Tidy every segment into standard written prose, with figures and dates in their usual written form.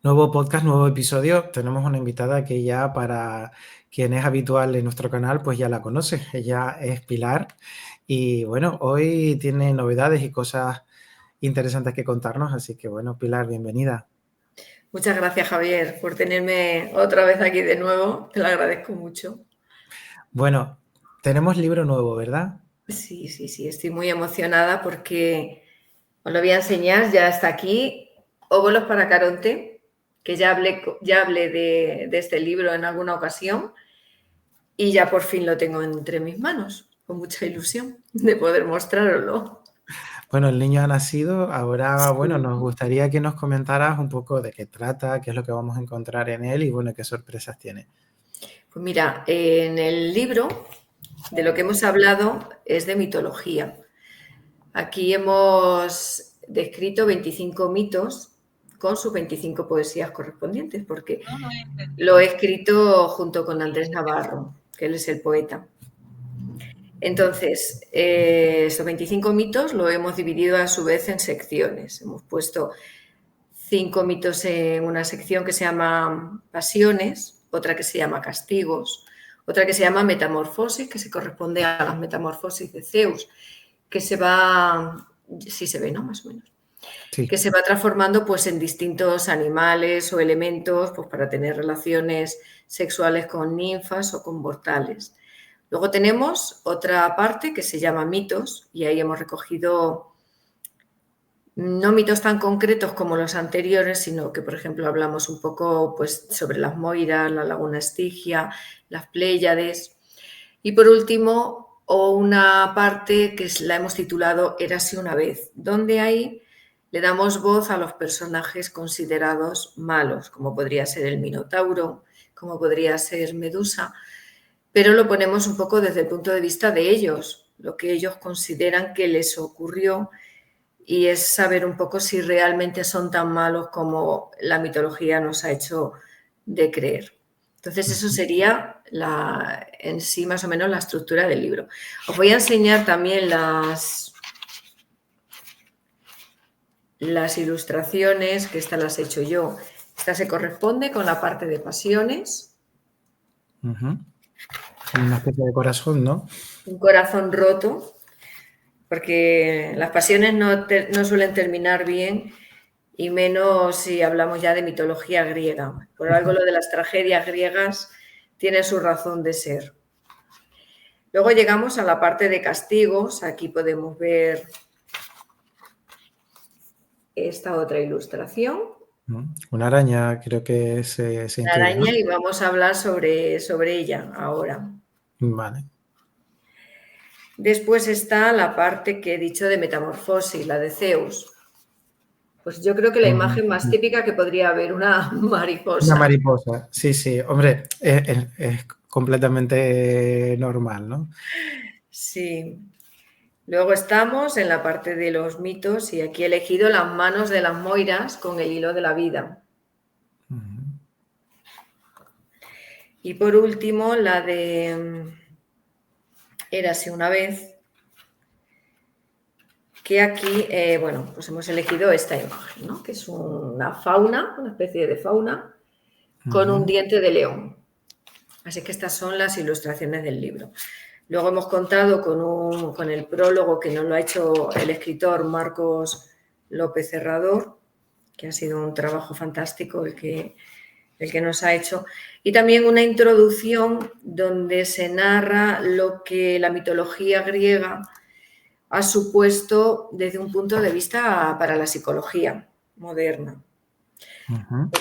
Nuevo podcast, nuevo episodio. Tenemos una invitada que ya para quien es habitual en nuestro canal, pues ya la conoce. Ella es Pilar y bueno, hoy tiene novedades y cosas interesantes que contarnos. Así que bueno, Pilar, bienvenida. Muchas gracias, Javier, por tenerme otra vez aquí de nuevo. Te lo agradezco mucho. Bueno, tenemos libro nuevo, ¿verdad? Sí, estoy muy emocionada porque os lo voy a enseñar, ya está aquí, Óvulos para Caronte, que ya hablé de este libro en alguna ocasión y ya por fin lo tengo entre mis manos, con mucha ilusión de poder mostraroslo. Bueno, el niño ha nacido. Ahora, bueno, Sí. nos gustaría que nos comentaras un poco de qué trata, qué es lo que vamos a encontrar en él y bueno, qué sorpresas tiene. Pues mira, en el libro de lo que hemos hablado es de mitología. Aquí hemos descrito 25 mitos con sus 25 poesías correspondientes, porque lo he escrito junto con Andrés Navarro, que él es el poeta. Entonces, esos 25 mitos lo hemos dividido a su vez en secciones. Hemos puesto 5 mitos en una sección que se llama Pasiones, otra que se llama Castigos, otra que se llama Metamorfosis, que se corresponde a las metamorfosis de Zeus, que se va, sí se ve, ¿no? Más o menos. Sí. Que se va transformando pues en distintos animales o elementos pues para tener relaciones sexuales con ninfas o con mortales. Luego tenemos otra parte que se llama mitos y ahí hemos recogido no mitos tan concretos como los anteriores, sino que, por ejemplo, hablamos un poco pues, sobre las Moiras, la laguna Estigia, las Pléyades. Y por último, una parte que la hemos titulado Érase una vez, donde ahí le damos voz a los personajes considerados malos, como podría ser el Minotauro, como podría ser Medusa, pero lo ponemos un poco desde el punto de vista de ellos, lo que ellos consideran que les ocurrió y es saber un poco si realmente son tan malos como la mitología nos ha hecho de creer. Entonces eso sería en sí más o menos la estructura del libro. Os voy a enseñar también las ilustraciones, que estas las he hecho yo. Esta se corresponde con la parte de pasiones. Una especie de corazón, ¿no? Un corazón roto, porque las pasiones no suelen terminar bien y menos si hablamos ya de mitología griega. Por algo lo de las tragedias griegas tiene su razón de ser. Luego llegamos a la parte de castigos. Aquí podemos ver esta otra ilustración. Una araña creo que se La intuye, ¿no? araña, y vamos a hablar sobre ella ahora. Vale. Después está la parte que he dicho de metamorfosis, la de Zeus. Pues yo creo que la imagen más típica que podría haber una Una mariposa. mariposa, sí, sí. Hombre, es completamente normal, ¿no? Sí. Luego estamos en la parte de los mitos y aquí he elegido las manos de las Moiras con el hilo de la vida. Y por último, la de Érase una vez, que aquí, bueno, pues hemos elegido esta imagen, ¿no? Que es una fauna, una especie de fauna, con un diente de león. Así que estas son las ilustraciones del libro. Luego hemos contado con el prólogo que nos lo ha hecho el escritor Marcos López Herrador, que ha sido un trabajo fantástico el que nos ha hecho, y también una introducción donde se narra lo que la mitología griega ha supuesto desde un punto de vista para la psicología moderna.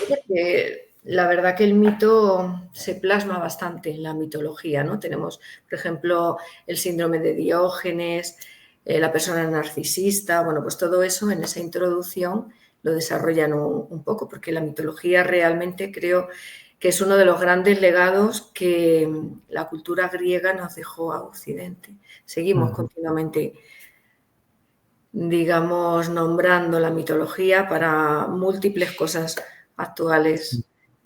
Porque la verdad que el mito se plasma bastante en la mitología, ¿no? Tenemos, por ejemplo, el síndrome de Diógenes, la persona narcisista, bueno, pues todo eso en esa introducción lo desarrollan un poco, porque la mitología realmente creo que es uno de los grandes legados que la cultura griega nos dejó a Occidente. Seguimos continuamente, digamos, nombrando la mitología para múltiples cosas actuales.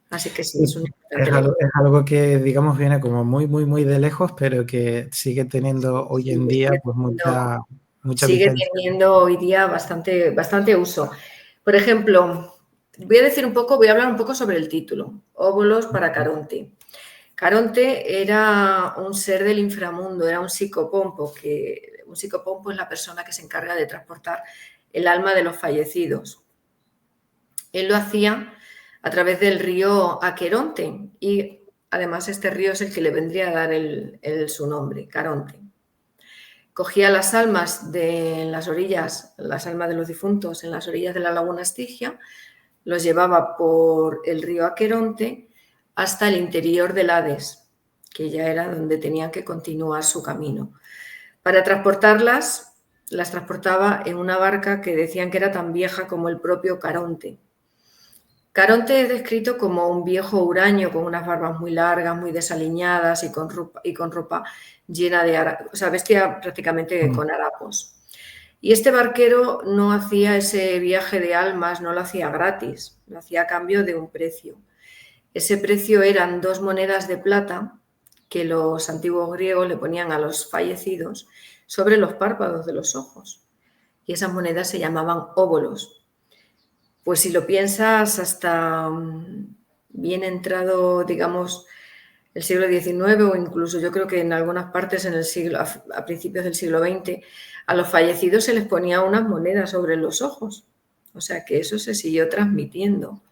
Así que sí, es un importante legado. Es algo que, digamos, viene como muy, muy, muy de lejos, pero que sigue teniendo hoy en día pues mucha Sigue vigencia. teniendo hoy día bastante uso. Por ejemplo, voy a hablar un poco sobre el título, Óbolos para Caronte. Caronte era un ser del inframundo, era un psicopompo, un psicopompo es la persona que se encarga de transportar el alma de los fallecidos. Él lo hacía a través del río Aqueronte y además este río es el que le vendría a dar su nombre, Caronte. Cogía las almas de las orillas, las almas de los difuntos en las orillas de la laguna Estigia, los llevaba por el río Aqueronte hasta el interior del Hades, que ya era donde tenían que continuar su camino. Para transportarlas, las transportaba en una barca que decían que era tan vieja como el propio Caronte. Caronte es descrito como un viejo huraño con unas barbas muy largas, muy desaliñadas y con ropa llena de harapos, o sea, vestía prácticamente con harapos. Y este barquero no hacía ese viaje de almas, no lo hacía gratis, lo hacía a cambio de un precio. Ese precio eran 2 monedas de plata que los antiguos griegos le ponían a los fallecidos sobre los párpados de los ojos. Y esas monedas se llamaban óbolos. Pues si lo piensas, hasta bien entrado, digamos, el siglo XIX o incluso yo creo que en algunas partes a principios del siglo XX, a los fallecidos se les ponía unas monedas sobre los ojos. O sea que eso se siguió transmitiendo.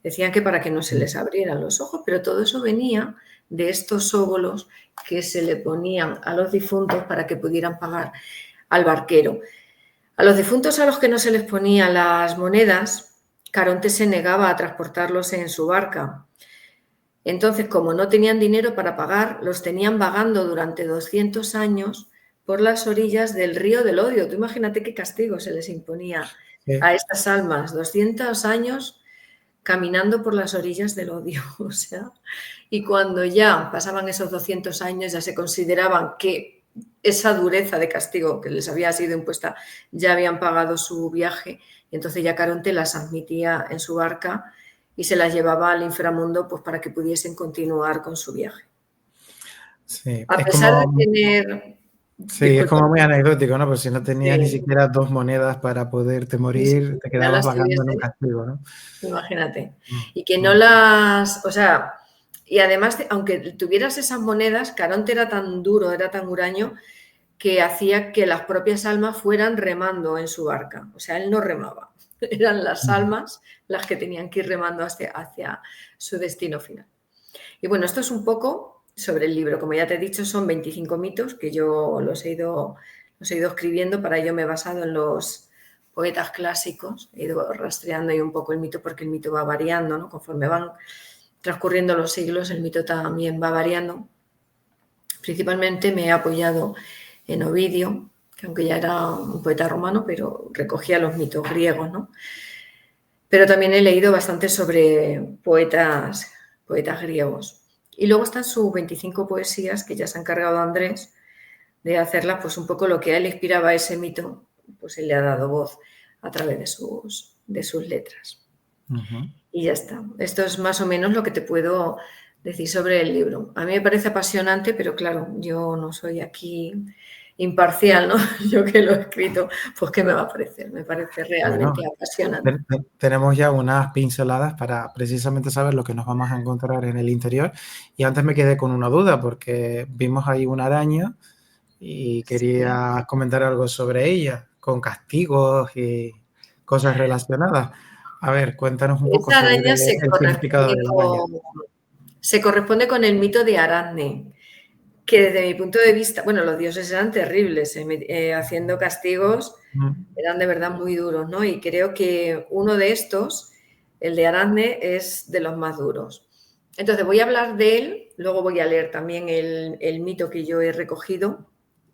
Decían que para que no se les abrieran los ojos, pero todo eso venía de estos óbolos que se le ponían a los difuntos para que pudieran pagar al barquero. A los difuntos a los que no se les ponían las monedas, Caronte se negaba a transportarlos en su barca. Entonces, como no tenían dinero para pagar, los tenían vagando durante 200 años por las orillas del río del odio. Tú imagínate qué castigo se les imponía a estas almas, 200 años caminando por las orillas del odio. O sea, y cuando ya pasaban esos 200 años, ya se consideraban que esa dureza de castigo que les había sido impuesta ya habían pagado su viaje, y entonces ya Caronte las admitía en su barca y se las llevaba al inframundo pues, para que pudiesen continuar con su viaje. Sí, A pesar de tener... sí, es Disculpa. como muy anecdótico, ¿no? Pues si no tenías ni Sí, siquiera 2 monedas para poderte sí, sí, morir, te ya quedabas las vagando en un tuviese, castigo, ¿no? imagínate. Y que no las... O sea, y además, aunque tuvieras esas monedas, Caronte era tan duro, era tan huraño, que hacía que las propias almas fueran remando en su barca. O sea, él no remaba. Eran las almas las que tenían que ir remando hacia su destino final. Y bueno, esto es un poco sobre el libro. Como ya te he dicho, son 25 mitos que yo los he ido escribiendo. Para ello me he basado en los poetas clásicos. He ido rastreando ahí un poco el mito porque el mito va variando, ¿no? Conforme van transcurriendo los siglos, el mito también va variando. Principalmente me he apoyado en Ovidio, que aunque ya era un poeta romano, pero recogía los mitos griegos, ¿no? Pero también he leído bastante sobre poetas griegos. Y luego están sus 25 poesías, que ya se ha encargado Andrés de hacerlas, pues un poco lo que a él inspiraba ese mito, pues él le ha dado voz a través de sus letras. Y ya está. Esto es más o menos lo que te puedo decir sobre el libro. A mí me parece apasionante, pero claro, yo no soy aquí imparcial, ¿no? Yo que lo he escrito, pues ¿qué me va a parecer? Me parece realmente Bueno, apasionante. tenemos ya unas pinceladas para precisamente saber lo que nos vamos a encontrar en el interior. Y antes me quedé con una duda, porque vimos ahí una araña y Sí. quería comentar algo sobre ella, con castigos y cosas relacionadas. A ver, cuéntanos un poco Esa sobre araña el significado de la araña. se corresponde con el mito de Aracne, que desde mi punto de vista, bueno, los dioses eran terribles, haciendo castigos, eran de verdad muy duros, ¿no? Y creo que uno de estos, el de Aracne, es de los más duros. Entonces voy a hablar de él, luego voy a leer también el mito que yo he recogido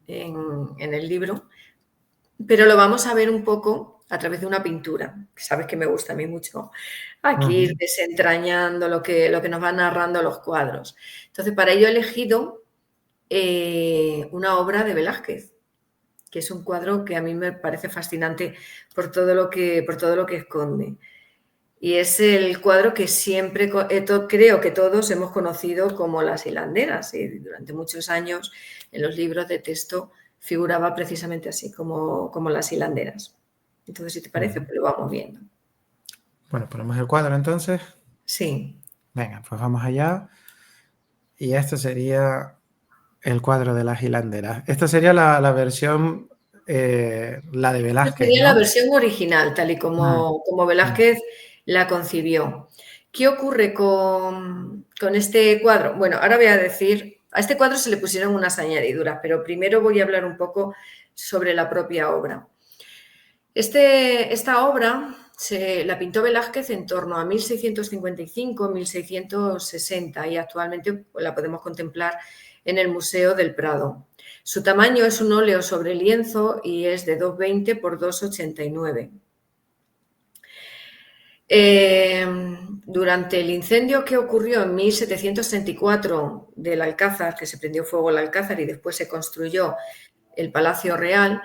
en el libro, pero lo vamos a ver un poco a través de una pintura, que sabes que me gusta a mí mucho aquí ir desentrañando lo que nos van narrando los cuadros. Entonces, para ello he elegido una obra de Velázquez, que es un cuadro que a mí me parece fascinante por todo lo que esconde. Y es el cuadro que siempre creo que todos hemos conocido como Las hilanderas. Y durante muchos años en los libros de texto figuraba precisamente así, como Las hilanderas. Entonces, si te parece, pues lo vamos viendo. Bueno, ponemos el cuadro entonces. Sí. Venga, pues vamos allá. Y este sería el cuadro de las hilanderas. Esta sería la versión, la de Esta Velázquez, sería la ¿no? versión original, tal y Mm, como mm. Velázquez la concibió. ¿Qué ocurre con este cuadro? Bueno, ahora voy a decir, a este cuadro se le pusieron unas añadiduras, pero primero voy a hablar un poco sobre la propia obra. Esta obra la pintó Velázquez en torno a 1655-1660 y actualmente la podemos contemplar en el Museo del Prado. Su tamaño es un óleo sobre lienzo y es de 2,20 por 2,89. Durante el incendio que ocurrió en 1764 del Alcázar, que se prendió fuego el Alcázar y después se construyó el Palacio Real,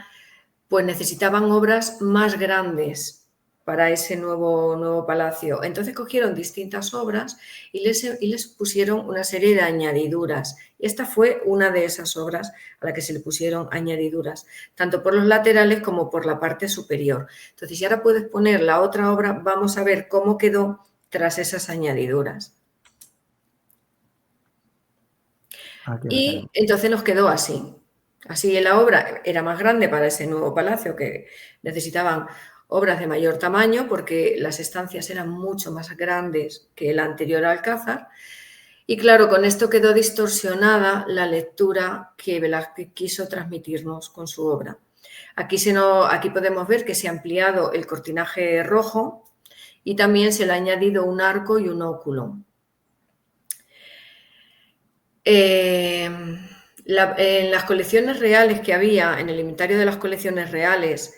pues necesitaban obras más grandes para ese nuevo palacio. Entonces cogieron distintas obras y les pusieron una serie de añadiduras. Y esta fue una de esas obras a la que se le pusieron añadiduras, tanto por los laterales como por la parte superior. Entonces, si ahora puedes poner la otra obra, vamos a ver cómo quedó tras esas añadiduras. Aquí lo Y tenemos. entonces nos quedó así. Así la obra era más grande para ese nuevo palacio que necesitaban obras de mayor tamaño porque las estancias eran mucho más grandes que el anterior alcázar. Y claro, con esto quedó distorsionada la lectura que Velázquez quiso transmitirnos con su obra. Aquí podemos ver que se ha ampliado el cortinaje rojo y también se le ha añadido un arco y un óculo. En las colecciones reales que había, en el inventario de las colecciones reales,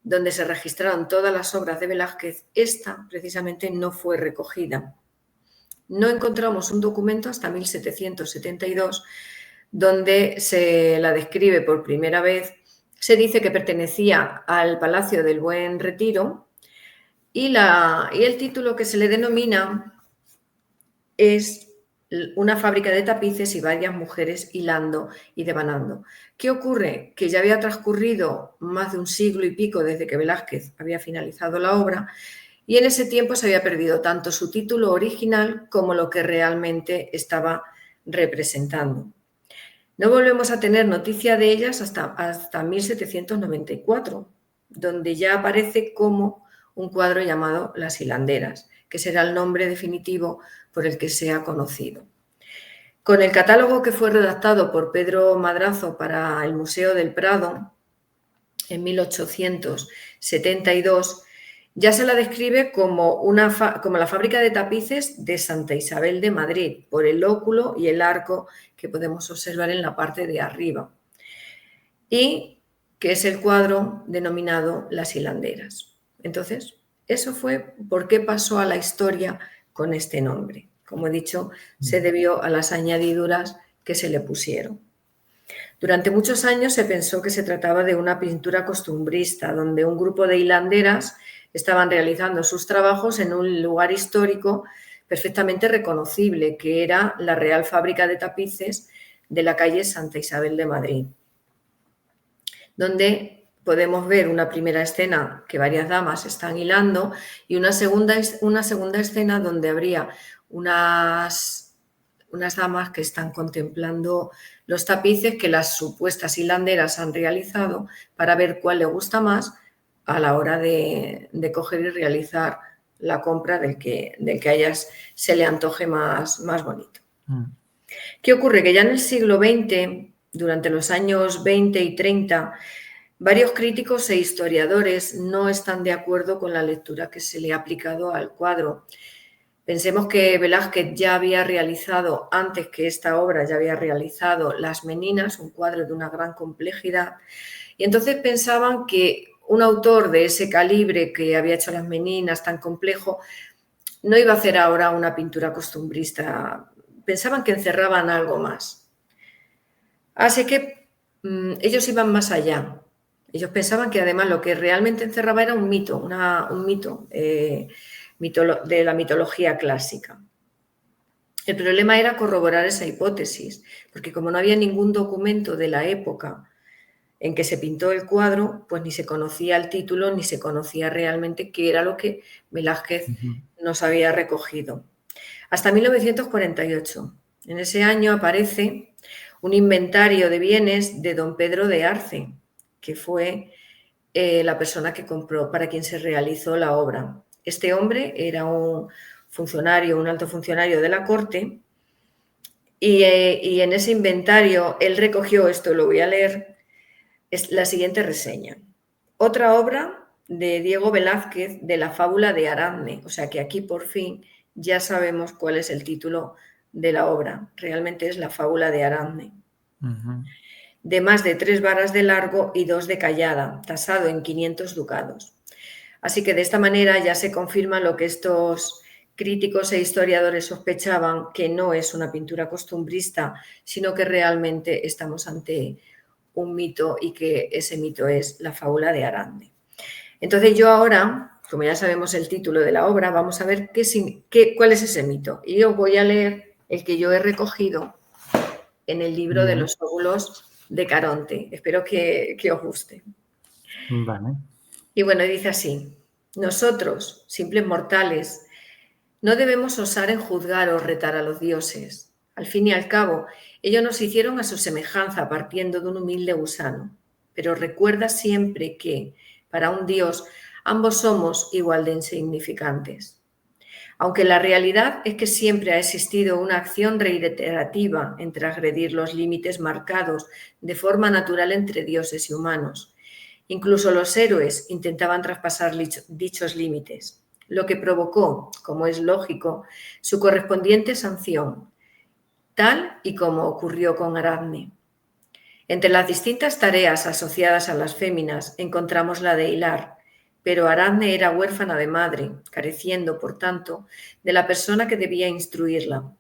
donde se registraron todas las obras de Velázquez, esta precisamente no fue recogida. No encontramos un documento hasta 1772 donde se la describe por primera vez. Se dice que pertenecía al Palacio del Buen Retiro y el título que se le denomina es una fábrica de tapices y varias mujeres hilando y devanando. ¿Qué ocurre? Que ya había transcurrido más de un siglo y pico desde que Velázquez había finalizado la obra y en ese tiempo se había perdido tanto su título original como lo que realmente estaba representando. No volvemos a tener noticia de ellas hasta 1794, donde ya aparece como un cuadro llamado Las hilanderas, que será el nombre definitivo por el que se ha conocido. Con el catálogo que fue redactado por Pedro Madrazo para el Museo del Prado en 1872, ya se la describe como la fábrica de tapices de Santa Isabel de Madrid, por el óculo y el arco que podemos observar en la parte de arriba, y que es el cuadro denominado Las hilanderas. Entonces, eso fue por qué pasó a la historia con este nombre. Como he dicho, se debió a las añadiduras que se le pusieron. Durante muchos años se pensó que se trataba de una pintura costumbrista, donde un grupo de hilanderas estaban realizando sus trabajos en un lugar histórico perfectamente reconocible, que era la Real Fábrica de Tapices de la calle Santa Isabel de Madrid, donde podemos ver una primera escena que varias damas están hilando y una segunda escena donde habría unas damas que están contemplando los tapices que las supuestas hilanderas han realizado para ver cuál le gusta más a la hora de coger y realizar la compra del que a ellas se le antoje más bonito. ¿Qué ocurre? Que ya en el siglo XX, durante los años 20 y 30, varios críticos e historiadores no están de acuerdo con la lectura que se le ha aplicado al cuadro. Pensemos que Velázquez ya había realizado, antes que esta obra, ya había realizado Las Meninas, un cuadro de una gran complejidad, y entonces pensaban que un autor de ese calibre que había hecho Las Meninas tan complejo no iba a hacer ahora una pintura costumbrista. Pensaban que encerraban algo más. Así que ellos iban más allá. Ellos pensaban que además lo que realmente encerraba era un mito, un mito de la mitología clásica. El problema era corroborar esa hipótesis, porque como no había ningún documento de la época en que se pintó el cuadro, pues ni se conocía el título ni se conocía realmente qué era lo que Velázquez nos había recogido. Hasta 1948. En ese año aparece un inventario de bienes de don Pedro de Arce, que fue la persona que compró, para quien se realizó la obra. Este hombre era un funcionario, un alto funcionario de la corte, y en ese inventario él recogió, esto lo voy a leer, es la siguiente reseña. Otra obra de Diego Velázquez de la fábula de Aracne, o sea que aquí por fin ya sabemos cuál es el título de la obra, realmente es la fábula de Aracne. De más de 3 varas de largo y 2 de callada, tasado en 500 ducados. Así que de esta manera ya se confirma lo que estos críticos e historiadores sospechaban, que no es una pintura costumbrista, sino que realmente estamos ante un mito y que ese mito es la fábula de Aracne. Entonces yo ahora, como ya sabemos el título de la obra, vamos a ver cuál es ese mito. Y os voy a leer el que yo he recogido en el libro de los óvulos de Caronte. Espero que os guste. Vale. Y bueno, dice así: nosotros, simples mortales, no debemos osar en juzgar o retar a los dioses. Al fin y al cabo, ellos nos hicieron a su semejanza partiendo de un humilde gusano. Pero recuerda siempre que, para un dios, ambos somos igual de insignificantes. Aunque la realidad es que siempre ha existido una acción reiterativa en transgredir los límites marcados de forma natural entre dioses y humanos. Incluso los héroes intentaban traspasar dichos límites, lo que provocó, como es lógico, su correspondiente sanción, tal y como ocurrió con Aracne. Entre las distintas tareas asociadas a las féminas encontramos la de hilar, pero Aracne era huérfana de madre, careciendo, por tanto, de la persona que debía instruirla.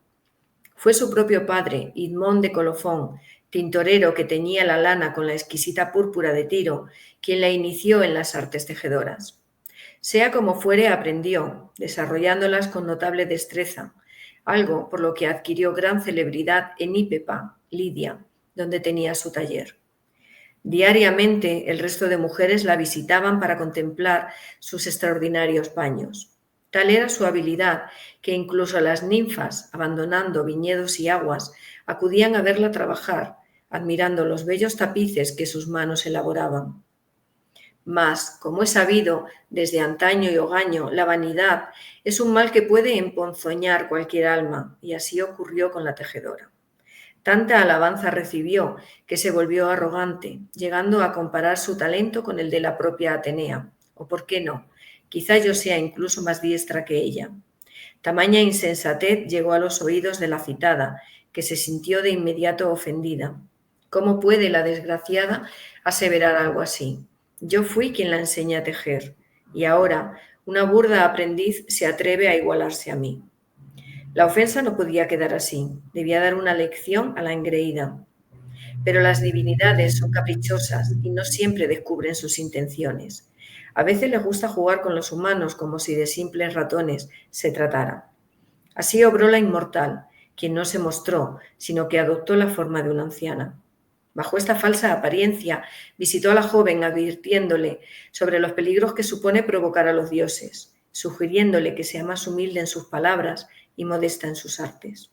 Fue su propio padre, Idmón de Colofón, tintorero que teñía la lana con la exquisita púrpura de Tiro, quien la inició en las artes tejedoras. Sea como fuere, aprendió, desarrollándolas con notable destreza, algo por lo que adquirió gran celebridad en Ípepa, Lidia, donde tenía su taller. Diariamente el resto de mujeres la visitaban para contemplar sus extraordinarios paños. Tal era su habilidad que incluso las ninfas, abandonando viñedos y aguas, acudían a verla trabajar, admirando los bellos tapices que sus manos elaboraban. Mas, como es sabido desde antaño y hogaño, la vanidad es un mal que puede emponzoñar cualquier alma, y así ocurrió con la tejedora. Tanta alabanza recibió que se volvió arrogante, llegando a comparar su talento con el de la propia Atenea. O por qué no, quizá yo sea incluso más diestra que ella. Tamaña insensatez llegó a los oídos de la citada, que se sintió de inmediato ofendida. ¿Cómo puede la desgraciada aseverar algo así? Yo fui quien la enseñé a tejer, y ahora una burda aprendiz se atreve a igualarse a mí. La ofensa no podía quedar así, debía dar una lección a la engreída. Pero las divinidades son caprichosas y no siempre descubren sus intenciones. A veces les gusta jugar con los humanos como si de simples ratones se tratara. Así obró la inmortal, quien no se mostró, sino que adoptó la forma de una anciana. Bajo esta falsa apariencia, visitó a la joven advirtiéndole sobre los peligros que supone provocar a los dioses, sugiriéndole que sea más humilde en sus palabras y modesta en sus artes.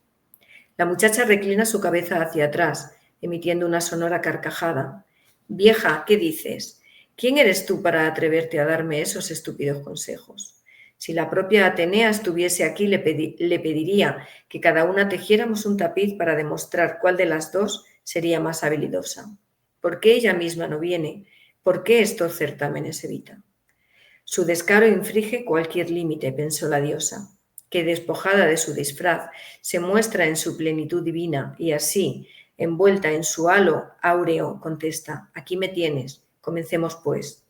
La muchacha reclina su cabeza hacia atrás, emitiendo una sonora carcajada. «Vieja, ¿qué dices? ¿Quién eres tú para atreverte a darme esos estúpidos consejos? Si la propia Atenea estuviese aquí, le pediría que cada una tejiéramos un tapiz para demostrar cuál de las dos sería más habilidosa. ¿Por qué ella misma no viene? ¿Por qué estos certámenes evita?» Su descaro infringe cualquier límite, pensó la diosa, que despojada de su disfraz se muestra en su plenitud divina y así, envuelta en su halo áureo, contesta: «Aquí me tienes, comencemos pues».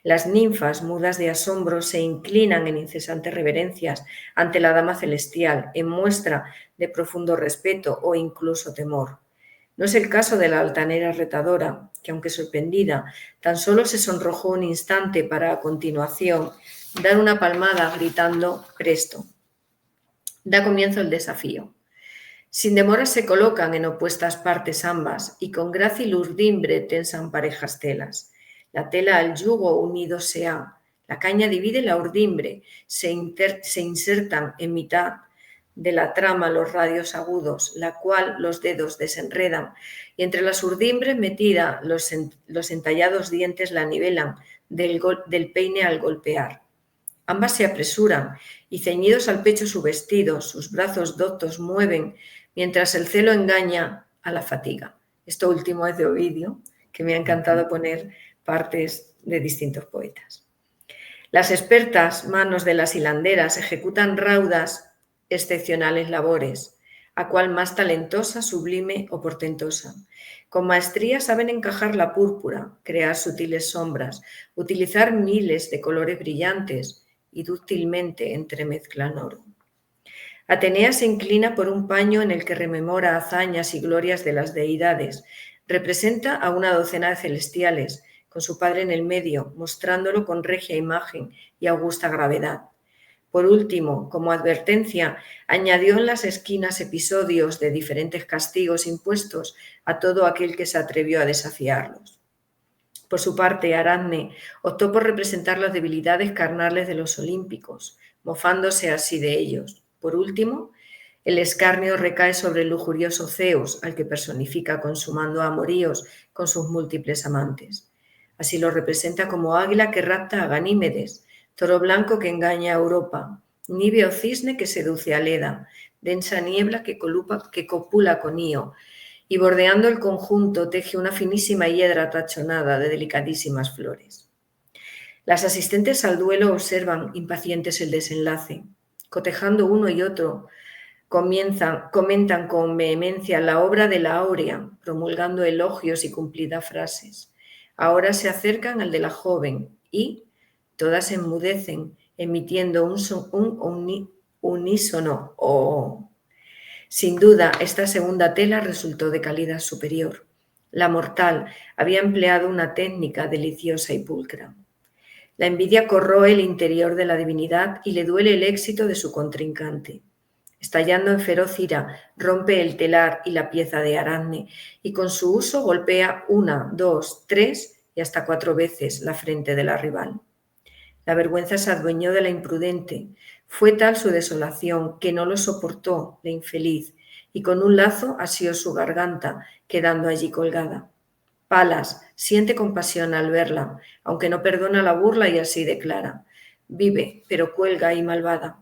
Las ninfas, mudas de asombro, se inclinan en incesantes reverencias ante la dama celestial, en muestra de profundo respeto o incluso temor. No es el caso de la altanera retadora, que aunque sorprendida, tan solo se sonrojó un instante para a continuación dar una palmada gritando: «Presto». Da comienzo el desafío. Sin demora se colocan en opuestas partes ambas y con grácil urdimbre tensan parejas telas. La tela al yugo unido se ha. La caña divide la urdimbre, se insertan en mitad de la trama los radios agudos, la cual los dedos desenredan, y entre las urdimbres metida los entallados dientes la nivelan del peine al golpear. Ambas se apresuran y ceñidos al pecho su vestido, sus brazos doctos mueven, mientras el celo engaña a la fatiga. Esto último es de Ovidio, que me ha encantado poner partes de distintos poetas. Las expertas manos de las hilanderas ejecutan raudas, excepcionales labores, a cual más talentosa, sublime o portentosa. Con maestría saben encajar la púrpura, crear sutiles sombras, utilizar miles de colores brillantes y dúctilmente entremezclan oro. Atenea se inclina por un paño en el que rememora hazañas y glorias de las deidades. Representa a una docena de celestiales, con su padre en el medio, mostrándolo con regia imagen y augusta gravedad. Por último, como advertencia, añadió en las esquinas episodios de diferentes castigos impuestos a todo aquel que se atrevió a desafiarlos. Por su parte, Aracne optó por representar las debilidades carnales de los olímpicos, mofándose así de ellos. Por último, el escarnio recae sobre el lujurioso Zeus, al que personifica consumando amoríos con sus múltiples amantes. Así lo representa como águila que rapta a Ganímedes, toro blanco que engaña a Europa, níveo cisne que seduce a Leda, densa niebla que copula con Io, y bordeando el conjunto teje una finísima hiedra tachonada de delicadísimas flores. Las asistentes al duelo observan impacientes el desenlace. Cotejando uno y otro, comentan con vehemencia la obra de la Áurea, promulgando elogios y cumplidas frases. Ahora se acercan al de la joven y todas enmudecen, emitiendo un unísono «oh». Sin duda, esta segunda tela resultó de calidad superior. La mortal había empleado una técnica deliciosa y pulcra. La envidia corroe el interior de la divinidad y le duele el éxito de su contrincante. Estallando en feroz ira, rompe el telar y la pieza de Aracne y con su uso golpea 1, 2, 3 y hasta 4 veces la frente de la rival. La vergüenza se adueñó de la imprudente. Fue tal su desolación que no lo soportó la infeliz y con un lazo asió su garganta, quedando allí colgada. Palas siente compasión al verla, aunque no perdona la burla y así declara: vive, pero cuelga y malvada.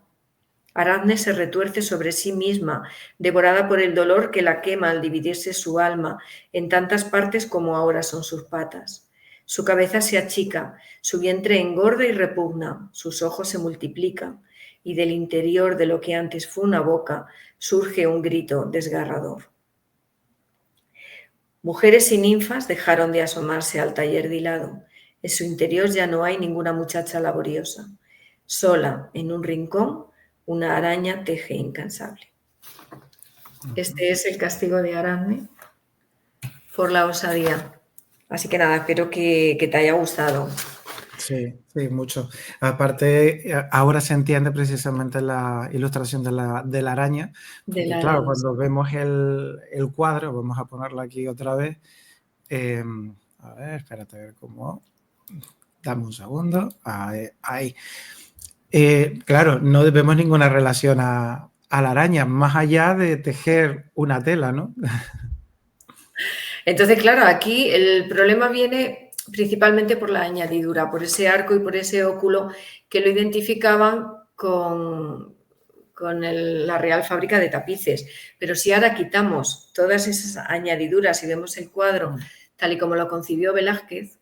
Aracne se retuerce sobre sí misma, devorada por el dolor que la quema al dividirse su alma en tantas partes como ahora son sus patas. Su cabeza se achica, su vientre engorda y repugna, sus ojos se multiplican y del interior de lo que antes fue una boca surge un grito desgarrador. Mujeres y ninfas dejaron de asomarse al taller de hilado. En su interior ya no hay ninguna muchacha laboriosa. Sola, en un rincón, una araña teje incansable. Este es el castigo de Aracne por la osadía. Así que nada, espero que te haya gustado. Sí, sí, mucho. Aparte, ahora se entiende precisamente la ilustración de la araña. Porque, claro, cuando vemos el cuadro, vamos a ponerlo aquí otra vez. A ver, espérate a ver cómo. Dame un segundo. Ahí. Claro, no vemos ninguna relación a la araña, más allá de tejer una tela, ¿no? Entonces, claro, aquí el problema viene principalmente por la añadidura, por ese arco y por ese óculo que lo identificaban con la Real Fábrica de Tapices. Pero si ahora quitamos todas esas añadiduras y vemos el cuadro tal y como lo concibió Velázquez,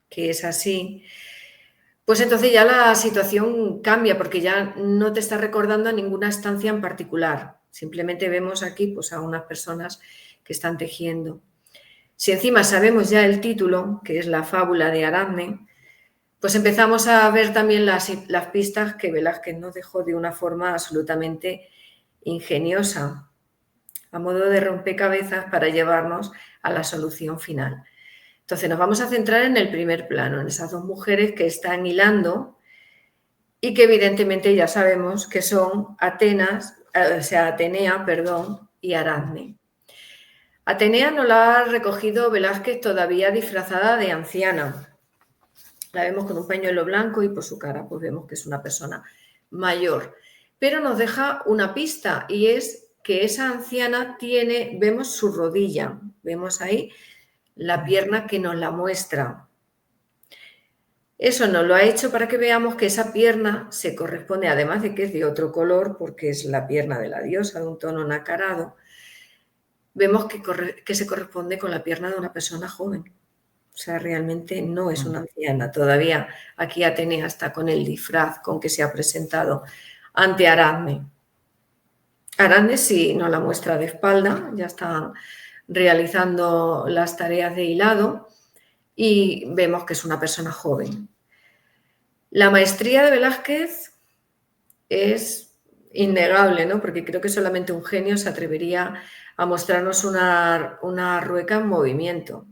que es así, pues entonces ya la situación cambia porque ya no te está recordando a ninguna estancia en particular. Simplemente vemos aquí pues, a unas personas que están tejiendo. Si encima sabemos ya el título, que es la fábula de Aracne, pues empezamos a ver también las pistas que Velázquez nos dejó de una forma absolutamente ingeniosa, a modo de rompecabezas para llevarnos a la solución final. Entonces nos vamos a centrar en el primer plano, en esas dos mujeres que están hilando y que evidentemente ya sabemos que son Atenas Atenea, perdón, y Aracne. Atenea nos la ha recogido Velázquez todavía disfrazada de anciana. La vemos con un pañuelo blanco y por su cara pues vemos que es una persona mayor. Pero nos deja una pista y es que esa anciana vemos su rodilla, vemos ahí la pierna que nos la muestra. Eso nos lo ha hecho para que veamos que esa pierna se corresponde, además de que es de otro color, porque es la pierna de la diosa, de un tono nacarado, vemos que se corresponde con la pierna de una persona joven. O sea, realmente no es una anciana. Todavía aquí Atenea está con el disfraz con que se ha presentado ante Aracne. Aracne sí nos la muestra de espalda, ya están realizando las tareas de hilado y vemos que es una persona joven. La maestría de Velázquez es innegable, ¿no? Porque creo que solamente un genio se atrevería a mostrarnos una rueca en movimiento.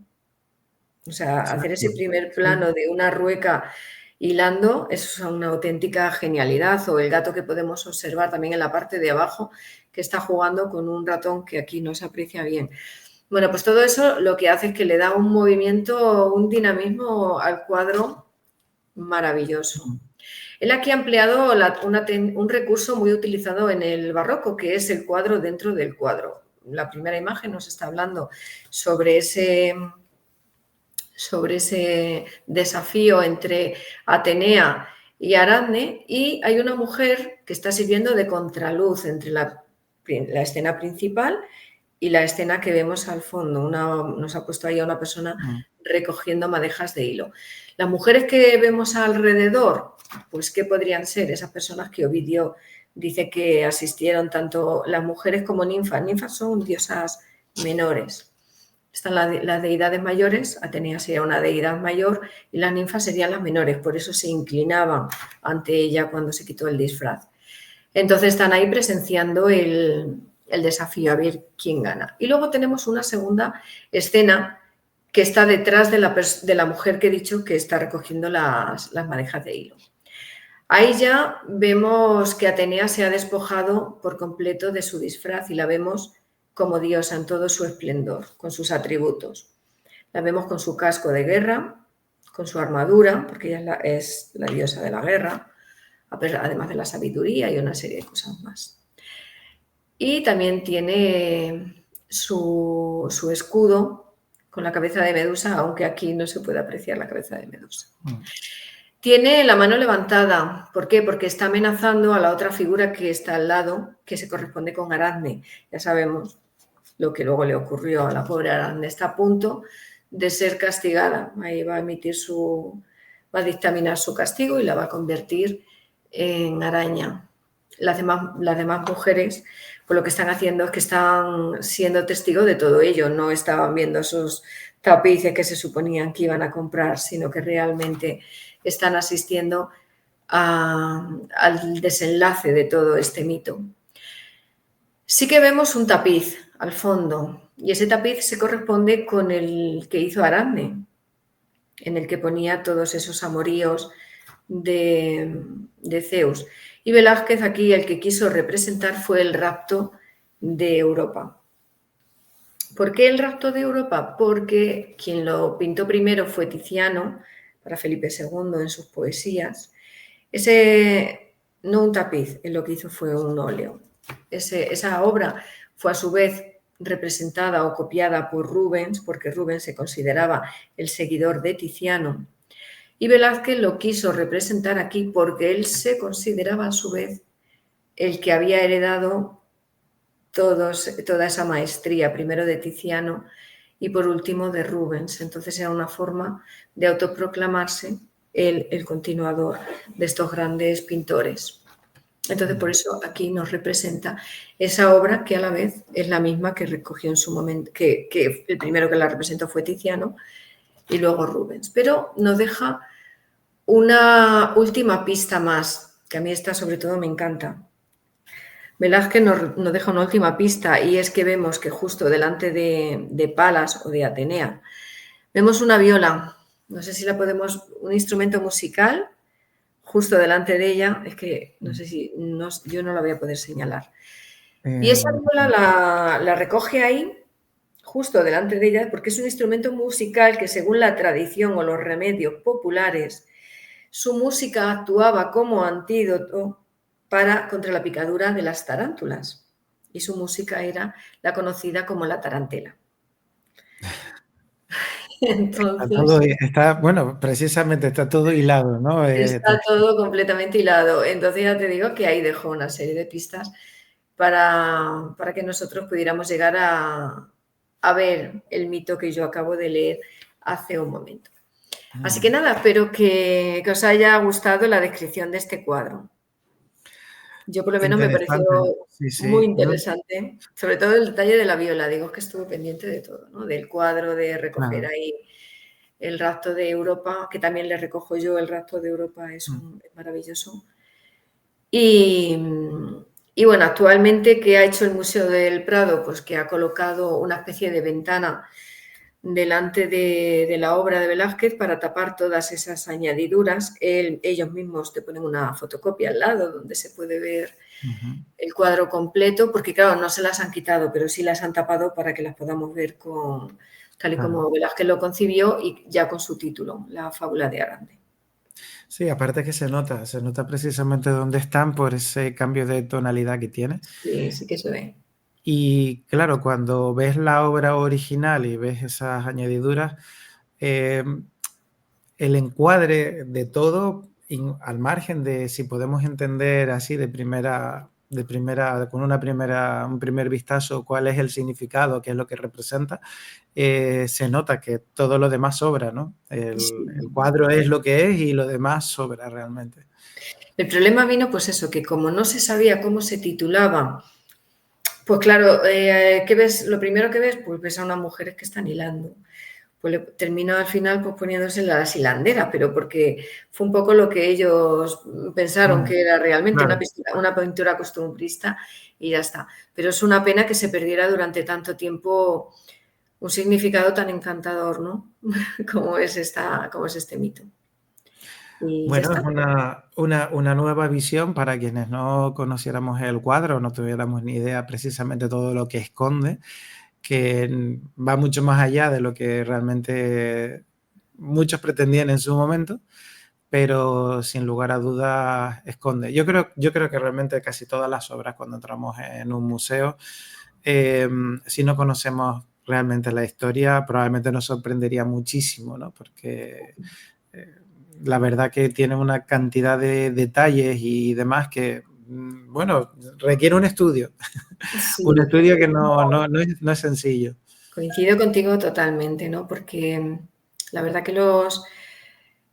O sea, hacer ese primer plano de una rueca hilando es una auténtica genialidad. O el gato que podemos observar también en la parte de abajo, que está jugando con un ratón que aquí no se aprecia bien. Bueno, pues todo eso lo que hace es que le da un movimiento, un dinamismo al cuadro maravilloso. Él aquí ha empleado un recurso muy utilizado en el barroco, que es el cuadro dentro del cuadro. La primera imagen nos está hablando sobre ese desafío entre Atenea y Aracne, y hay una mujer que está sirviendo de contraluz entre la escena principal y la escena que vemos al fondo. Nos ha puesto ahí a una persona recogiendo madejas de hilo. Las mujeres que vemos alrededor, pues ¿qué podrían ser? Esas personas que Ovidio dice que asistieron tanto las mujeres como ninfas. Ninfas son diosas menores. Están las deidades mayores, Atenea sería una deidad mayor y las ninfas serían las menores, por eso se inclinaban ante ella cuando se quitó el disfraz. Entonces están ahí presenciando el desafío, a ver quién gana. Y luego tenemos una segunda escena que está detrás de la mujer que he dicho que está recogiendo las madejas de hilo. Ahí ya vemos que Atenea se ha despojado por completo de su disfraz y la vemos como diosa en todo su esplendor, con sus atributos. La vemos con su casco de guerra, con su armadura, porque ella es la diosa de la guerra, además de la sabiduría y una serie de cosas más. Y también tiene su escudo con la cabeza de Medusa, aunque aquí no se puede apreciar la cabeza de Medusa. Tiene la mano levantada. ¿Por qué? Porque está amenazando a la otra figura que está al lado, que se corresponde con Aracne. Ya sabemos lo que luego le ocurrió a la pobre Aracne. Está a punto de ser castigada. Ahí va a dictaminar su castigo y la va a convertir en araña. Las demás mujeres, pues lo que están haciendo es que están siendo testigos de todo ello. No estaban viendo esos tapices que se suponían que iban a comprar, sino que realmente están asistiendo al desenlace de todo este mito. Sí que vemos un tapiz al fondo y ese tapiz se corresponde con el que hizo Aracne, en el que ponía todos esos amoríos de Zeus. Y Velázquez aquí el que quiso representar fue el rapto de Europa. ¿Por qué el rapto de Europa? Porque quien lo pintó primero fue Tiziano, para Felipe II en sus poesías. No un tapiz, él lo que hizo fue un óleo. Esa obra fue a su vez representada o copiada por Rubens, porque Rubens se consideraba el seguidor de Tiziano. Y Velázquez lo quiso representar aquí porque él se consideraba a su vez el que había heredado toda esa maestría, primero de Tiziano y por último de Rubens. Entonces era una forma de autoproclamarse el continuador de estos grandes pintores. Entonces por eso aquí nos representa esa obra que a la vez es la misma que recogió en su momento, que el primero que la representó fue Tiziano y luego Rubens. Pero nos deja una última pista más, que a mí esta sobre todo me encanta. Velázquez nos deja una última pista y es que vemos que justo delante de Palas o de Atenea vemos una viola, no sé si un instrumento musical, justo delante de ella, es que no sé si yo no la voy a poder señalar. Y esa Eh, viola la recoge ahí, justo delante de ella, porque es un instrumento musical que, según la tradición o los remedios populares, su música actuaba como antídoto contra la picadura de las tarántulas. Y su música era la conocida como la tarantela. Entonces, bueno, precisamente está todo hilado, ¿no? está todo completamente hilado. Entonces ya te digo que ahí dejó una serie de pistas para que nosotros pudiéramos llegar a ver el mito que yo acabo de leer hace un momento. Así que nada, espero que os haya gustado la descripción de este cuadro. Yo por lo menos me pareció Interesante, sí, muy sí, interesante, sobre todo el detalle de la viola. Digo, es que estuve pendiente de todo, ¿no? Del cuadro, de recoger claro. ahí el rapto de Europa, que también le recojo yo, el rapto de Europa es maravilloso. Y, y bueno, actualmente, ¿qué ha hecho el Museo del Prado? Pues que ha colocado una especie de ventana delante de la obra de Velázquez para tapar todas esas añadiduras. Ellos mismos te ponen una fotocopia al lado donde se puede ver Ujú, el cuadro completo, porque claro, no se las han quitado, pero sí las han tapado para que las podamos ver tal y claro. como Velázquez lo concibió y ya con su título, La fábula de Arande. Sí, aparte que se nota precisamente dónde están por ese cambio de tonalidad que tiene. Sí, sí que se ve. Y claro, cuando ves la obra original y ves esas añadiduras, eh, el encuadre de todo, al margen de si podemos entender así con un primer vistazo cuál es el significado, qué es lo que representa, se nota que todo lo demás sobra, ¿no? Sí. El cuadro es lo que es y lo demás sobra realmente. El problema vino, pues eso, que como no se sabía cómo se titulaba, pues claro, ¿qué ves? Lo primero que ves, pues ves a unas mujeres que están hilando. Pues terminó al final pues poniéndose las hilanderas, pero porque fue un poco lo que ellos pensaron Mm, que era realmente claro. una pintura costumbrista y ya está. Pero es una pena que se perdiera durante tanto tiempo un significado tan encantador, ¿no? Como es este mito. Y ya Bueno, está. es una nueva visión para quienes no conociéramos el cuadro, no tuviéramos ni idea precisamente todo lo que esconde, que va mucho más allá de lo que realmente muchos pretendían en su momento, pero sin lugar a dudas esconde. Yo creo que realmente casi todas las obras cuando entramos en un museo, si no conocemos realmente la historia, probablemente nos sorprendería muchísimo, ¿no? Porque eh, la verdad que tiene una cantidad de detalles y demás que, bueno, requiere un Sí, estudio que no es sencillo. coincido contigo totalmente, ¿no? Porque la verdad que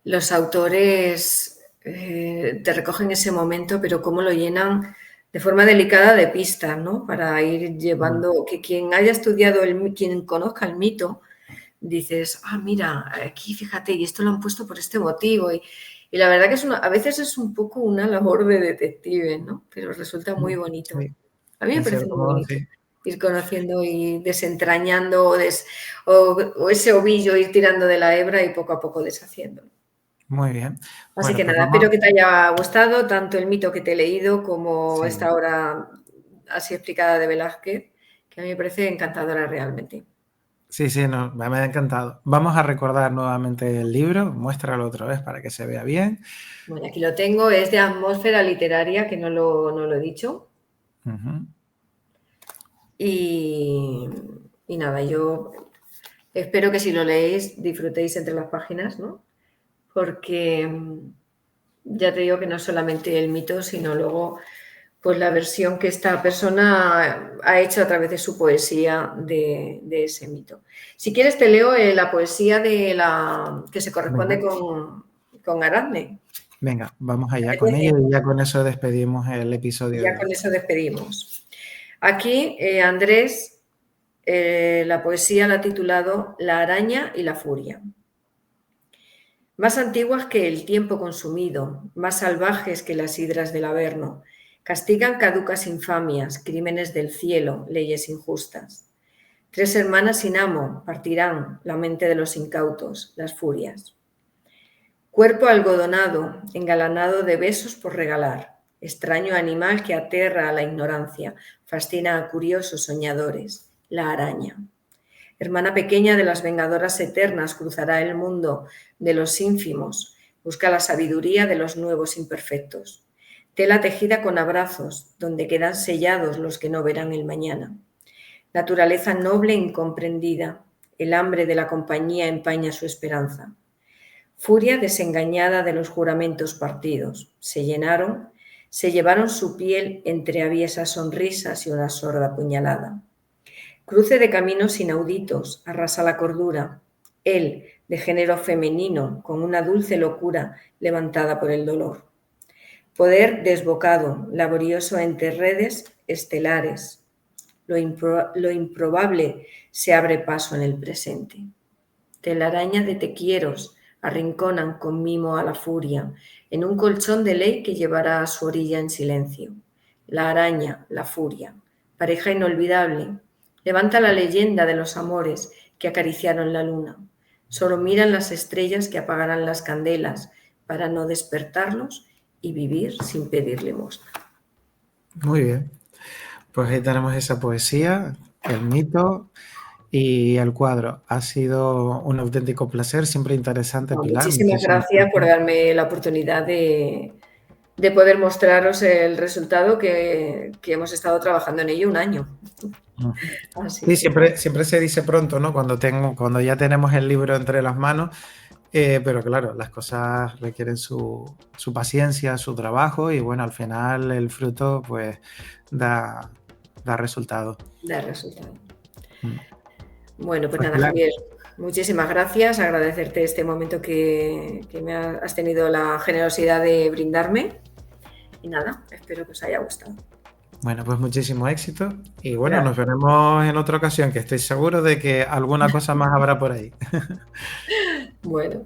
los autores te recogen ese momento, pero cómo lo llenan de forma delicada de pistas, ¿no? Para ir Mm, llevando, que quien haya estudiado, quien conozca el mito, dices, ah, mira, aquí fíjate, y esto lo han puesto por este motivo. Y la verdad que a veces es un poco una labor de detective, ¿no? Pero resulta muy bonito. sí, A mí me en parece cierto muy modo, bonito sí. ir conociendo y desentrañando o ese ovillo, ir tirando de la hebra y poco a poco deshaciéndolo. Muy bien. Así Bueno, que pues nada, vamos. espero que te haya gustado tanto el mito que te he leído como Sí, esta obra así explicada de Velázquez, que a mí me parece encantadora realmente. sí, sí, no, me ha encantado. Vamos a recordar nuevamente el libro, muéstralo otra vez para que se vea bien. Bueno, aquí lo tengo, es de Atmósfera Literaria, que no lo he dicho. Ujú. Y, y nada, yo espero que si lo leéis disfrutéis entre las páginas, ¿no? Porque ya te digo que no es solamente el mito, sino luego pues la versión que esta persona ha hecho a través de su poesía de ese mito. Si quieres te leo la poesía que se corresponde Venga, con Aracne. venga, vamos ¿Te allá con apetece? ello y ya con eso despedimos el episodio Ya de con hoy. eso despedimos. Aquí Andrés, la poesía la ha titulado La araña y la furia. Más antiguas que el tiempo consumido, más salvajes que las hidras del Averno, castigan caducas infamias, crímenes del cielo, leyes injustas. Tres hermanas sin amo partirán la mente de los incautos, las furias. Cuerpo algodonado, engalanado de besos por regalar. extraño animal que aterra a la ignorancia, fascina a curiosos soñadores, la araña. Hermana pequeña de las vengadoras eternas, cruzará el mundo de los ínfimos, busca la sabiduría de los nuevos imperfectos. Tela tejida con abrazos, donde quedan sellados los que no verán el mañana. Naturaleza noble e incomprendida, el hambre de la compañía empaña su esperanza. Furia desengañada de los juramentos partidos, se llevaron su piel entre aviesas sonrisas y una sorda puñalada. Cruce de caminos inauditos, arrasa la cordura. Él, de género femenino, con una dulce locura levantada por el dolor. Poder desbocado, laborioso entre redes estelares. Lo improbable se abre paso en el presente. Telaraña de te quieros arrinconan con mimo a la furia, en un colchón de ley que llevará a su orilla en silencio. La araña, la furia, pareja inolvidable, levanta la leyenda de los amores que acariciaron la luna. Solo miran las estrellas que apagarán las candelas para no despertarlos y vivir sin pedir limosna. Muy bien. Pues ahí tenemos esa poesía, el mito y el cuadro. Ha sido un auténtico placer, siempre interesante, Pilar. Muchísimas gracias por darme la oportunidad de poder mostraros el resultado que hemos estado trabajando en ello un año. Sí, siempre se dice pronto, ¿no? Cuando ya tenemos el libro entre las manos, pero claro, las cosas requieren su paciencia, su trabajo y bueno, al final el fruto pues da resultado. Da resultado. Bueno, pues nada, Pilar, Javier, muchísimas gracias. Agradecerte este momento que me has tenido la generosidad de brindarme. Y nada, espero que os haya gustado. bueno, pues muchísimo éxito y bueno, nos veremos en otra ocasión, que estoy seguro de que alguna cosa más habrá por ahí. Bueno,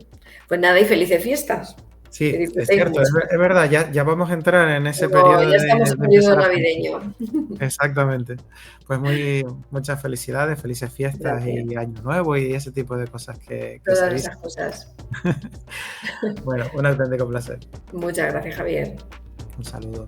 pues nada y felices fiestas. Sí, es cierto, es verdad, ya vamos a entrar en ese Pero periodo ya estamos en periodo navideño. Exactamente. Pues muchas felicidades, felices fiestas y Año Nuevo y ese tipo de cosas que Todas se dicen. esas cosas. Bueno, un auténtico placer. Muchas gracias, Javier. Un saludo.